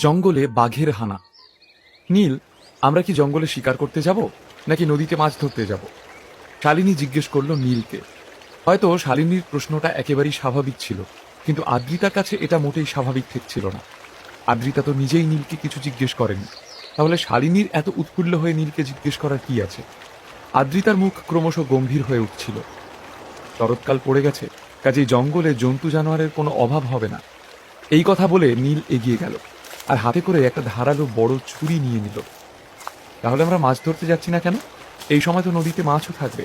জঙ্গলে বাঘের হানা। নীল, আমরা কি জঙ্গলে শিকার করতে যাব নাকি নদীতে মাছ ধরতে যাব? শালিনী জিজ্ঞেস করলো নীলকে। হয়তো শালিনীর প্রশ্নটা একেবারেই স্বাভাবিক ছিল, কিন্তু আদ্রিতার কাছে এটা মোটেই স্বাভাবিক ঠেকছিল না। আদ্রিতা তো নিজেই নীলকে কিছু জিজ্ঞেস করেনি, তাহলে শালিনীর এত উৎফুল্ল হয়ে নীলকে জিজ্ঞেস করার কি আছে? আদ্রিতার মুখ ক্রমশ গম্ভীর হয়ে উঠছিল। শরৎকাল পড়ে গেছে, কাজেই জঙ্গলে জন্তু জানোয়ারের কোনো অভাব হবে না। এই কথা বলে নীল এগিয়ে গেল আর হাতে করে একটা ধারালো বড় ছুরি নিয়ে নিল। তাহলে আমরা মাছ ধরতে যাচ্ছি না কেন? এই সময় তো নদীতে মাছও থাকবে,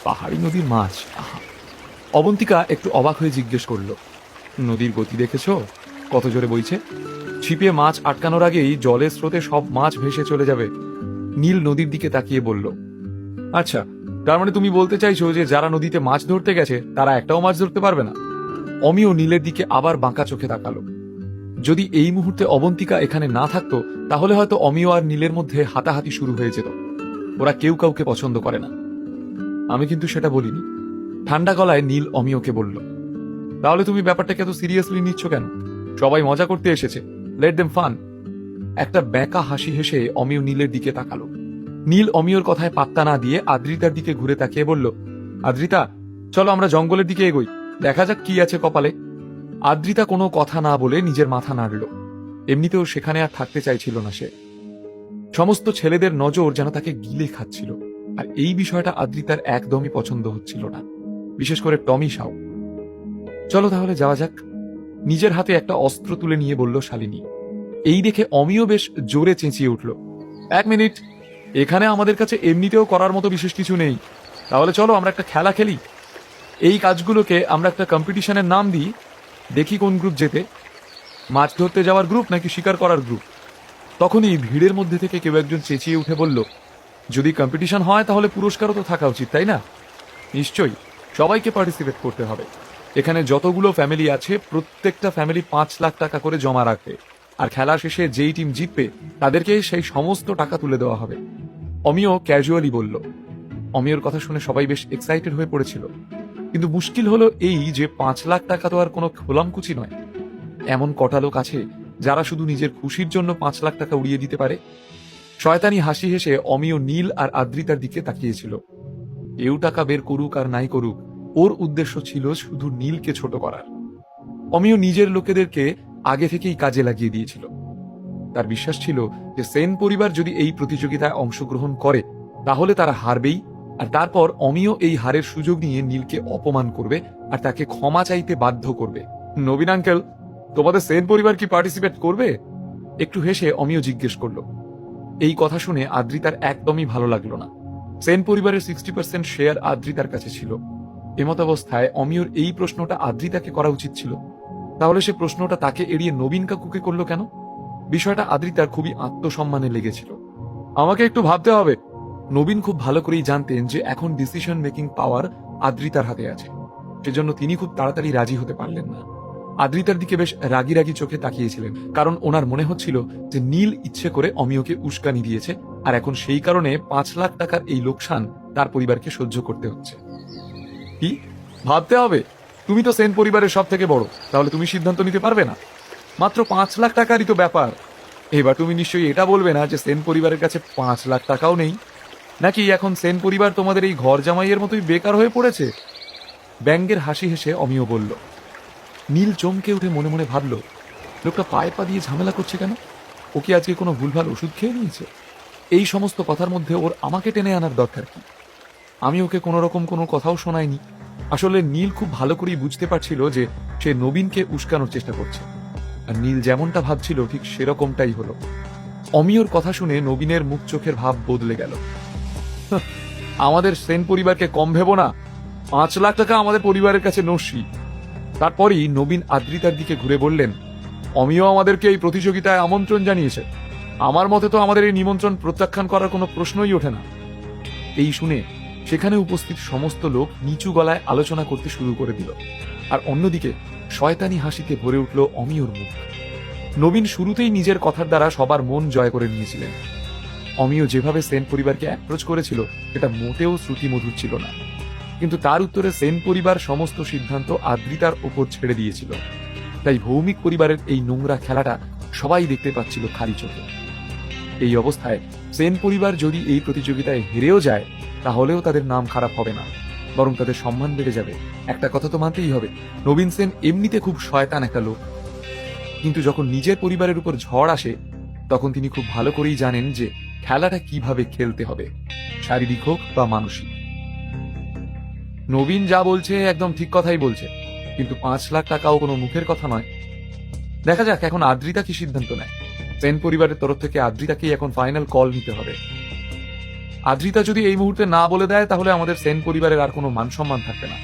পাহাড়ি নদীর মাছ। আহা! অবন্তিকা একটু অবাক হয়ে জিজ্ঞেস করলো, নদীর গতি দেখেছো? কত জোরে বইছে। ছিপে মাছ আটকানোর আগেই জলের স্রোতে সব মাছ ভেসে চলে যাবে। নীল নদীর দিকে তাকিয়ে বলল, আচ্ছা, তার মানে তুমি বলতে চাইছো যে যারা নদীতে মাছ ধরতে গেছে তারা একটাও মাছ ধরতে পারবে না? অমিও নীলের দিকে আবার বাঁকা চোখে তাকালো। যদি এই মুহূর্তে অবন্তিকা এখানে না থাকতো তাহলে হয়তো অমিও আর নীলের মধ্যে হাতাহাতি শুরু হয়ে যেত। ওরা কেউ কাউকে পছন্দ করে না। আমি কিন্তু সেটা বলিনি। ঠান্ডা গলায় নীল অমিওকে বলল। তাহলে তুমি ব্যাপারটাকে এত সিরিয়াসলি নিচ্ছ কেন? সবাই মজা করতে এসেছে, লেট দেম ফান। একটা ব্যাকা হাসি হেসে অমিও নীলের দিকে তাকালো। নীল অমিওর কথায় পাত্তা না দিয়ে আদ্রিতার দিকে ঘুরে তাকিয়ে বলল, আদ্রিতা, চলো আমরা জঙ্গলের দিকে এগোই, দেখা যাক কি আছে কপালে। আদ্রিতা কোনো কথা না বলে নিজের মাথা নাড়ল। এমনিতেও সেখানে আর থাকতে চাইছিল না সে। সমস্ত ছেলেদের নজর যেন তাকে গিলে খাচ্ছিল, আর এই বিষয়টা আদ্রিতার একদমই পছন্দ হচ্ছিল না, বিশেষ করে টমি সাউ। চলো তাহলে যাওয়া যাক, নিজের হাতে একটা অস্ত্র তুলে নিয়ে বলল শালিনী। এই দেখে অমিও বেশ জোরে চেঁচিয়ে উঠল, এক মিনিট, এখানে আমাদের কাছে এমনিতেও করার মতো বিশেষ কিছু নেই। তাহলে চলো আমরা একটা খেলা খেলি। এই কাজগুলোকে আমরা একটা কম্পিটিশনের নাম দিই, দেখি কোন গ্রুপ জেতে, মাছ ধরতে যাওয়ার গ্রুপ নাকি শিকার করার গ্রুপ। তখনই ভিড়ের মধ্যে থেকে কেউ একজন চেঁচিয়ে উঠে বলল, যদি কম্পিটিশন হয় তাহলে পুরস্কারও তো থাকা উচিত, তাই না? নিশ্চয়ই, সবাইকে পার্টিসিপেট করতে হবে। এখানে যতগুলো ফ্যামিলি আছে প্রত্যেকটা ফ্যামিলি 5 লাখ টাকা করে জমা রাখবে, আর খেলা শেষে যেই টিম জিতবে তাদেরকে সেই সমস্ত টাকা তুলে দেওয়া হবে। অমিও ক্যাজুয়ালি বলল। অমিওর কথা শুনে সবাই বেশ এক্সাইটেড হয়ে পড়েছিল, কিন্তু মুশকিল হলো এই যে 5 লাখ টাকা তো আর কোনো খোলামকুচি নয়। এমন কটা লোক আছে যারা শুধু নিজের খুশির জন্য 5 লাখ টাকা উড়িয়ে দিতে পারে। শয়তানি হাসি হেসে অমিও নীল আর আদ্রিতার দিকে তাকিয়েছিল। কেউ টাকা বের করুক আর নাই করুক, ওর উদ্দেশ্য ছিল শুধু নীলকে ছোট করার। অমিও নিজের লোকেদেরকে আগে থেকেই কাজে লাগিয়ে দিয়েছিল। তার বিশ্বাস ছিল যে সেন পরিবার যদি এই প্রতিযোগিতায় অংশগ্রহণ করে তাহলে তারা হারবেই, আর তারপর অমিও এই হারের সুযোগ নিয়ে নীলকে অপমান করবে আর তাকে ক্ষমা চাইতে বাধ্য করবে। নবীন আঙ্কেল, তোমাদের সেন পরিবার কি পার্টিসিপেট করবে? একটু হেসে অমিও জিজ্ঞেস করলো। এই কথা শুনে আদ্রিতার একদমই ভালো লাগলো না। সেন পরিবারের 60% শেয়ার আদ্রিতার কাছে ছিল। এমত অবস্থায় অমিওর এই প্রশ্নটা আদ্রিতাকে করা উচিত ছিল, তাহলে সে প্রশ্নটা তাকে এড়িয়ে নবীন কাকুকে করলো কেন? বিষয়টা আদ্রিতার খুবই আত্মসম্মানে লেগেছিল। আমাকে একটু ভাবতে হবে। নবীন খুব ভালো করেই জানতেন যে এখন ডিসিশন মেকিং পাওয়ার আদ্রিতার হাতে আছে, সেজন্য তিনি খুব তাড়াতাড়ি রাজি হতে পারলেন না। আদ্রিতার দিকে বেশ রাগি রাগি চোখে তাকিয়েছিলেন, কারণ ওনার মনে হচ্ছিল যে নীল ইচ্ছে করে অমিয়কে উস্কানি দিয়েছে, আর এখন সেই কারণে 5 লাখ টাকার এই লোকসান তার পরিবারকে সহ্য করতে হচ্ছে। কি ভাবতে হবে? তুমি তো সেন পরিবারের সব থেকে বড়, তাহলে তুমি সিদ্ধান্ত নিতে পারবে না? মাত্র 5 লাখ টাকারই তো ব্যাপার। এবার তুমি নিশ্চয়ই এটা বলবে না যে সেন পরিবারের কাছে 5 লাখ টাকাও নেই, নাকি এখন সেন পরিবার তোমাদের এই ঘর জামাইয়ের মতোই বেকার হয়ে পড়েছে? ব্যঙ্গের হাসি হেসে অমিয় বলল। নীল চমকে উঠে মনে মনে ভাবল, লোকটা পায়ে পা দিয়ে ঝামেলা করছে কেন? ও কি আজকে কোনো ভুলভাল ওষুধ খেয়ে নিয়েছে? এই সমস্ত কথার মধ্যে ওর আমাকে টেনে আনার দরকার কি? আমি ওকে কোনো রকম কোনো কথাও শোনাইনি। আসলে নীল খুব ভালো করেই বুঝতে পারছিল যে সে নবীনকে উস্কানোর চেষ্টা করছে, আর নীল যেমনটা ভাবছিল ঠিক সেরকমটাই হলো। অমিয়র কথা শুনে নবীনের মুখ চোখের ভাব বদলে গেল। আমাদের সেন পরিবারকে কম ভেবো না, 5 লাখ টাকা আমাদের পরিবারের কাছে নস্যি। তারপরই নবীন আদ্রিতার দিকে ঘুরে বললেন, অমিয় আমাদেরকে এই প্রতিযোগিতায় আমন্ত্রণ জানিয়েছে। আমার মতে তো আমাদের এই নিমন্ত্রণ প্রত্যাখ্যান করার কোনো প্রশ্নই ওঠে না। এই শুনে সেখানে উপস্থিত সমস্ত লোক নিচু গলায় আলোচনা করতে শুরু করে দিল, আর অন্যদিকে শয়তানি হাসিতে ভরে উঠল অমিয়র মুখ। নবীন শুরুতেই নিজের কথার দ্বারা সবার মন জয় করে নিয়েছিলেন। অমিয় যেভাবে সেন পরিবারকে অ্যাপ্রোচ করেছিল সেটা মোটেও শ্রুতিমধুর ছিল না, কিন্তু তার উত্তরে সেন পরিবার সমস্ত সিদ্ধান্ত আদ্রিতার ওপর ছেড়ে দিয়েছিল। তাই ভৌমিক পরিবারের এই নোংরা খেলাটা সবাই দেখতে পাচ্ছিল খালি চোখে। এই অবস্থায় সেন পরিবার যদি এই প্রতিযোগিতায় হেরেও যায়, তাহলেও তাদের নাম খারাপ হবে না, বরং তাদের সম্মান বেড়ে যাবে। একটা কথা তো মানতেই হবে, নবীন সেন এমনিতে খুব শয়তান একটা লোক, কিন্তু যখন নিজের পরিবারের উপর ঝড় আসে, তখন তিনি খুব ভালো করেই জানেন যে খেলাটা কিভাবে খেলতে হবে, শারীরিক হোক বা মানসিক। নবীন যা বলছে একদম ঠিক কথাই বলছে, কিন্তু 5 লাখ টাকাও কোনো মুখের কথা নয়। দেখা যাক এখন আদ্রিতা কি সিদ্ধান্ত নেয়। সেন পরিবারের তরফ থেকে আদ্রিতাকেই এখন ফাইনাল কল নিতে হবে। আদ্রিতা যদি এই মুহূর্তে না বলে দেয়, তাহলে আমাদের সেন পরিবারের আর কোনো মান সম্মান থাকবে না,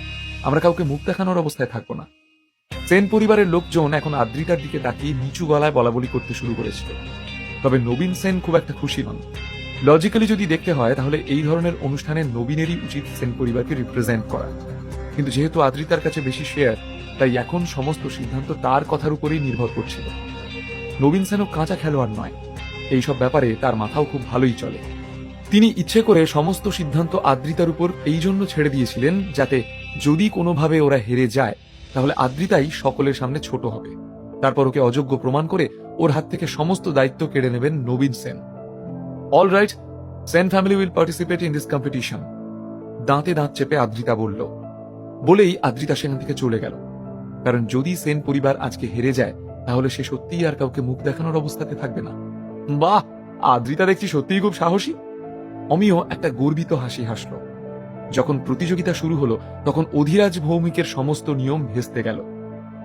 আমরা কাউকে মুখ দেখানোর অবস্থায় থাকবো না। সেন পরিবারের লোকজন এখন আদ্রিতার দিকে তাকিয়ে নিচু গলায় বলাবলি করতে শুরু করেছিল। তবে নবীন সেন খুব একটা খুশি নন। লজিক্যালি যদি দেখতে হয়, তাহলে এই ধরনের অনুষ্ঠানে নবীনেরই উচিত সেন পরিবারকে রিপ্রেজেন্ট করা, কিন্তু যেহেতু আদ্রিতার কাছে বেশি শেয়ার, তাই এখন সমস্ত সিদ্ধান্ত তার কথার উপরেই নির্ভর করছিল। নবীন সেনও কাঁচা খেলোয়াড় নয়, এইসব ব্যাপারে তার মাথাও খুব ভালোই চলে। তিনি ইচ্ছে করে সমস্ত সিদ্ধান্ত আদ্রিতার উপর এই জন্য ছেড়ে দিয়েছিলেন, যাতে যদি কোনোভাবে ওরা হেরে যায়, তাহলে আদ্রিতাই সকলের সামনে ছোট হবে। তারপর ওকে অযোগ্য প্রমাণ করে ওর হাত থেকে সমস্ত দায়িত্ব কেড়ে নেবেন Nabin Sen. All right, Sen family will participate in this competition, দাঁতে দাঁত চেপে আদ্রিতা বলল। বলেই আদ্রিতা সেখান থেকে চলে গেল, কারণ যদি সেন পরিবার আজকে হেরে যায়, তাহলে সে সত্যিই আর কাউকে মুখ দেখানোর অবস্থাতে থাকবে না। বাহ, আদ্রিতা দেখছি সত্যিই খুব সাহসী। অমিও একটা গর্বিত হাসি হাসল। যখন প্রতিযোগিতা শুরু হলো, তখন অধিরাজ ভৌমিকের সমস্ত নিয়ম ভেস্তে গেল।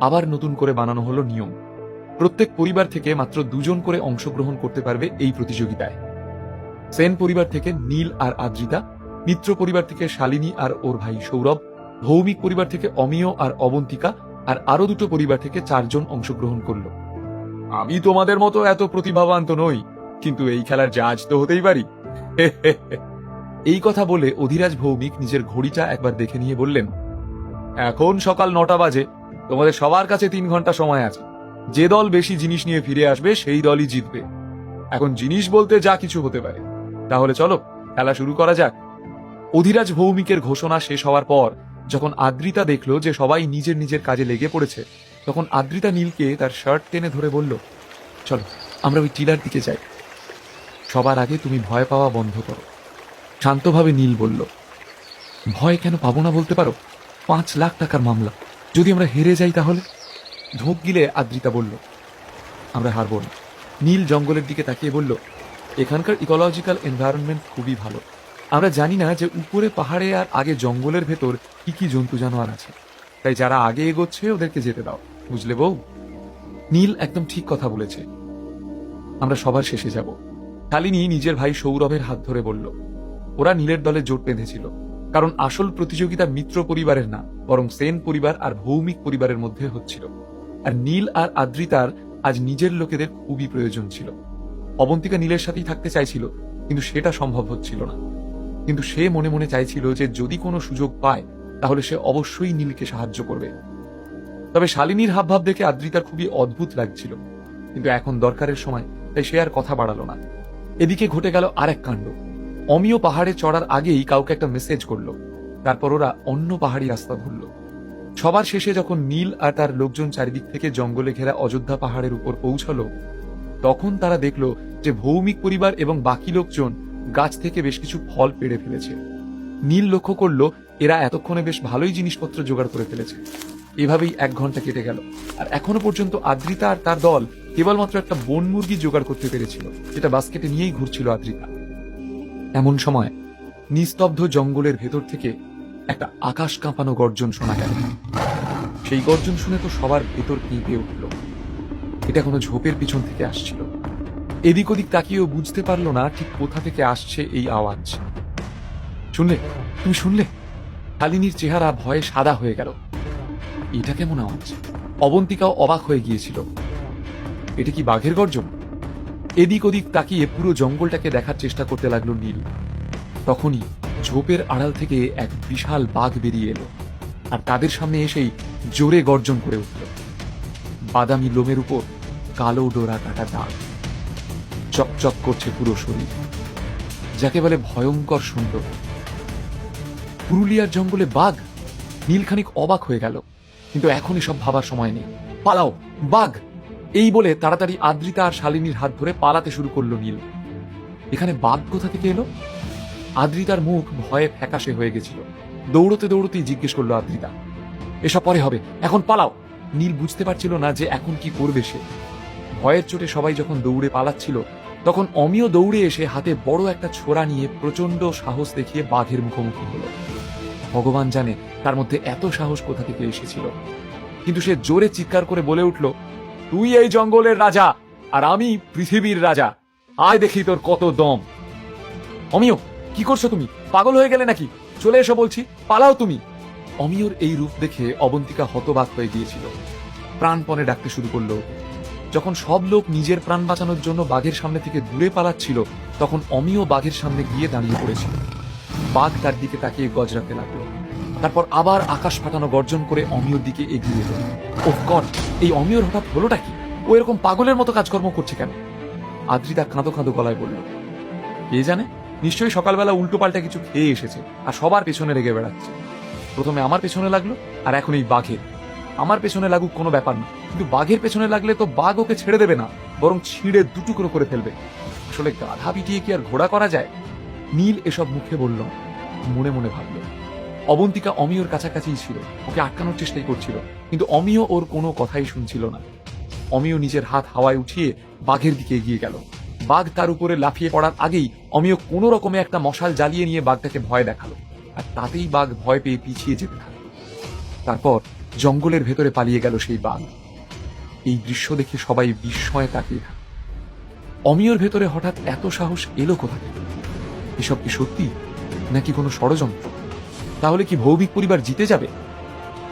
আবার নতুন করে বানানো হলো নিয়ম। প্রত্যেক পরিবার থেকে মাত্র 2 জন করে অংশগ্রহণ করতে পারবে এই প্রতিযোগিতায়। সেন পরিবার থেকে নীল আর আদ্রিতা, মিত্র পরিবার থেকে শালিনী আর ওর ভাই সৌরভ, ভৌমিক পরিবার থেকে অমিয় আর অবন্তিকা, আর আরো 2টো পরিবার থেকে 4 জন অংশগ্রহণ করলো। আমি তোমাদের মতো এত প্রতিভাবান তো নই, কিন্তু এই খেলার জাজ তো হতেই পারি। এই কথা বলে অধিরাজ ভৌমিক নিজের ঘড়িটা একবার দেখে নিয়ে বললেন, এখন সকাল 9টা বাজে, তোমাদের সবার কাছে 3 ঘন্টা সময় আছে। যে দল বেশি জিনিস নিয়ে ফিরে আসবে সেই দলই জিতবে। এখন জিনিস বলতে যা কিছু হতে পারে। তাহলে চলো খেলা শুরু করা যাক। অধিরাজ ভৌমিকের ঘোষণা শেষ হওয়ার পর যখন আদ্রিতা দেখলো যে সবাই নিজের নিজের কাজে লেগে পড়েছে, তখন আদ্রিতা নীলকে তার শার্ট টেনে ধরে বলল, চলো আমরা ওই টিলার দিকে যাই। সবার আগে তুমি ভয় পাওয়া বন্ধ করো। শান্তভাবে নীল বলল, ভয় কেন পাবো না বলতে পারো? 5 লাখ টাকার মামলা, যদি আমরা হেরে যাই তাহলে? ধোঁক গিলে আদ্রিতা বলল, আমরা হারবো না। নীল জঙ্গলের দিকে তাকিয়ে বলল, এখানকার ইকোলজিক্যাল এনভায়রনমেন্ট খুবই ভালো। আমরা জানি না যে উপরে পাহাড়ে আর আগে জঙ্গলের ভেতর কি কি জন্তু জানোয়ার আছে, তাই যারা আগে এগোচ্ছে ওদেরকে যেতে দাও, বুঝলে বউ? নীল একদম ঠিক কথা বলেছে, আমরা সবার শেষে যাব। শালিনী নিজের ভাই সৌরভের হাত ধরে বলল। ওরা নীলের দলে জোট বেঁধেছিল, কারণ আসল প্রতিযোগিতা মিত্র পরিবারের না, বরং সেন পরিবার আর ভৌমিক পরিবারের মধ্যে হচ্ছিল। আর নীল আর আদ্রিতার আজ নিজের লোকেদের খুবই প্রয়োজন ছিল। অবন্তিকা নীলের সাথেই থাকতে চাইছিল, কিন্তু সেটা সম্ভব হচ্ছিল না। কিন্তু সে মনে মনে চাইছিল যে যদি কোনো সুযোগ পায়, তাহলে সে অবশ্যই নীলকে সাহায্য করবে। তবে শালিনীর হাবভাব দেখে আদ্রিতার খুবই অদ্ভুত লাগছিল, কিন্তু এখন দরকারের সময়, তাই সে আর কথা বাড়ালো না। এদিকে ঘটে গেল আর এক কাণ্ড। অমিয় পাহাড়ে চড়ার আগেই কাউকে একটা মেসেজ করলো, তারপর ওরা অন্য পাহাড়ি রাস্তা ধরল। সবার শেষে যখন নীল আর তার লোকজন চারিদিক থেকে জঙ্গলে ঘেরা অযোধ্যা পাহাড়ের উপর পৌঁছালো, তখন তারা দেখলো যে ভৌমিক পরিবার এবং বাকি লোকজন গাছ থেকে বেশ কিছু ফল পেড়ে ফেলেছে। নীল লক্ষ্য করলো এরা এতক্ষণে বেশ ভালোই জিনিসপত্র জোগাড় করে ফেলেছে। এভাবেই 1 ঘন্টা কেটে গেল, আর এখনো পর্যন্ত আদ্রিতা আর তার দল কেবলমাত্র একটা বন মুরগি জোগাড় করতে পেরেছিল, যেটা বাস্কেটে নিয়েই ঘুরছিল আদ্রিতা। এমন সময় নিস্তব্ধ জঙ্গলের ভেতর থেকে একটা আকাশ কাঁপানো গর্জন শোনা গেল। সেই গর্জন শুনে তো সবার ভেতর কেঁপে উঠল। এটা কোনো ঝোপের পিছন থেকে আসছিল। এদিক ওদিক তাকিয়েও বুঝতে পারলো না ঠিক কোথা থেকে আসছে এই আওয়াজ। শুনলে? তুমি শুনলে? শালিনীর চেহারা ভয়ে সাদা হয়ে গেল। এটা কেমন আওয়াজ? অবন্তিকাও অবাক হয়ে গিয়েছিল। এটা কি বাঘের গর্জন? এদিক ওদিক তাকিয়ে পুরো জঙ্গলটাকে দেখার চেষ্টা করতে লাগলো নীল। তখনই ঝোপের আড়াল থেকে এক বিশাল বাঘ বেরিয়ে এলো, আর তাদের সামনে এসেই জোরে গর্জন করে উঠল। বাদামি লোমের উপর কালো ডোরা কাটা দাগ, চকচক করছে পুরো শরীর, যাকে বলে ভয়ঙ্কর সুন্দর। পুরুলিয়ার জঙ্গলে বাঘ! নীল খানিক অবাক হয়ে গেল, কিন্তু এখন এসব ভাবার সময় নেই। পালাও, বাঘ! এই বলে তাড়াতাড়ি আদ্রিতা আর শালিনীর হাত ধরে পালাতে শুরু করলো নীল। এখানে বাঘ কোথা থেকে এলো? আদ্রিতার মুখ ভয়ে ফ্যাকাশে হয়ে গেছিল। দৌড়তে দৌড়তেই জিজ্ঞেস করলো আদ্রিতা, এসব পরে হবে, এখন পালাও। নীল বুঝতে পারছিল না যে এখন কি করবে সে। ভয়ের চোটে সবাই যখন দৌড়ে পালাচ্ছিল, তখন অমিয় দৌড়ে এসে হাতে বড় একটা ছোরা নিয়ে প্রচন্ড সাহস দেখিয়ে বাঘের মুখোমুখি হলো। ভগবান জানে তার মধ্যে এত সাহস কোথা থেকে এসেছিল, কিন্তু সে জোরে চিৎকার করে বলে উঠল, তুই এই জঙ্গলের রাজা আর আমি পৃথিবীর রাজা, আয় দেখি তোর কত দম। অমিয়, কি করছো তুমি? পাগল হয়ে গেলে নাকি? চলে এসো বলছি, পালাও তুমি। অমিয়র এই রূপ দেখে অবন্তিকা হতবাক হয়ে গিয়েছিল। প্রাণপণে ডাকতে শুরু করলো। যখন সব লোক নিজের প্রাণ বাঁচানোর জন্য বাঘের সামনে থেকে দূরে পালাচ্ছিল, তখন অমিয় বাঘের সামনে গিয়ে দাঁড়িয়ে পড়েছিল। বাঘ তার দিকে তাকিয়ে গজরাতে লাগলো। তারপর আবার আকাশ ফাটানো গর্জন করে অমিয়র দিকে এগিয়ে এলো। ওহ গড, এই অমিয়র হঠাৎ হলোটা কি? ও এরকম পাগলের মতো কাজকর্ম করছে কেন? আদ্রিতা কাঁদো কাঁদো গলায় বলল, কে জানে, নিশ্চয়ই সকালবেলা উল্টো পাল্টা কিছু খেয়ে এসেছে আর সবার পেছনে লেগে বেড়াচ্ছে। প্রথমে আমার পেছনে লাগলো, আর এখন এই বাঘের। আমার পেছনে লাগুক কোনো ব্যাপার না, কিন্তু বাঘের পেছনে লাগলে তো বাঘ ওকে ছেড়ে দেবে না, বরং ছিঁড়ে দুটুকরো করে ফেলবে। আসলে গাধা পিটিয়ে কি আর ঘোড়া করা যায়? নীল এসব মুখে বলল, মনে মনে ভাবল। অবন্তিকা অমিয়র কাছাকাছিই ছিল, ওকে আটকানোর চেষ্টাই করছিল, কিন্তু অমিয় ওর কোনো কথাই শুনছিল না। অমিয় নিজের হাত হাওয়ায় উঠিয়ে বাঘের দিকে এগিয়ে গেল। বাঘ তার উপরে লাফিয়ে পড়ার আগেই অমিয় কোনো রকমে একটা মশাল জ্বালিয়ে নিয়ে বাঘটাকে ভয় দেখালো, আর তাতেই বাঘ ভয় পেয়ে পিছিয়ে যেতে থাকলো। তারপর জঙ্গলের ভেতরে পালিয়ে গেল সেই বাঘ। এই দৃশ্য দেখে সবাই বিস্ময়ে তাকিয়ে থাকে। অমিয়র ভেতরে হঠাৎ এত সাহস এলো কোথা থেকে? এসব কি সত্যি নাকি কোনো ষড়যন্ত্র? তাহলে কি ভৌমিক পরিবার জিতে যাবে?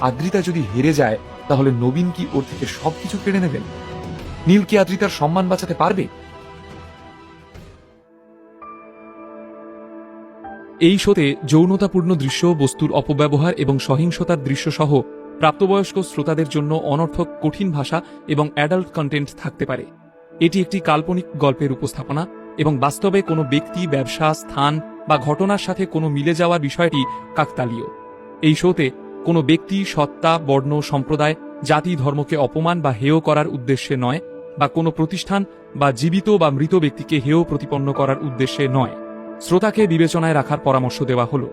আদ্রিতা যদি হেরে যায়, তাহলে নবীন কি ওর থেকে সবকিছু কেড়ে নেবেন? নীল কি আদ্রিতার সম্মান বাঁচাতে পারবে? এই শোতে যৌনতাপূর্ণ দৃশ্য, বস্তুর অপব্যবহার এবং সহিংসতার দৃশ্য সহ প্রাপ্তবয়স্ক শ্রোতাদের জন্য অনর্থক কঠিন ভাষা এবং অ্যাডাল্ট কন্টেন্ট থাকতে পারে। এটি একটি কাল্পনিক গল্পের উপস্থাপনা এবং বাস্তবে কোনো ব্যক্তি, ব্যবসা, স্থান বা ঘটনার সাথে কোনো মিলে যাওয়ার বিষয়টি কাকতালীয়। এই শোতে কোনো ব্যক্তি, সত্তা, বর্ণ, সম্প্রদায়, জাতি, ধর্মকে অপমান বা হেয় করার উদ্দেশ্যে নয়, বা কোনো প্রতিষ্ঠান বা জীবিত বা মৃত ব্যক্তিকে হেয় প্রতিপন্ন করার উদ্দেশ্যে নয়। শ্রোতাকে বিবেচনায় রাখার পরামর্শ দেওয়া হলো।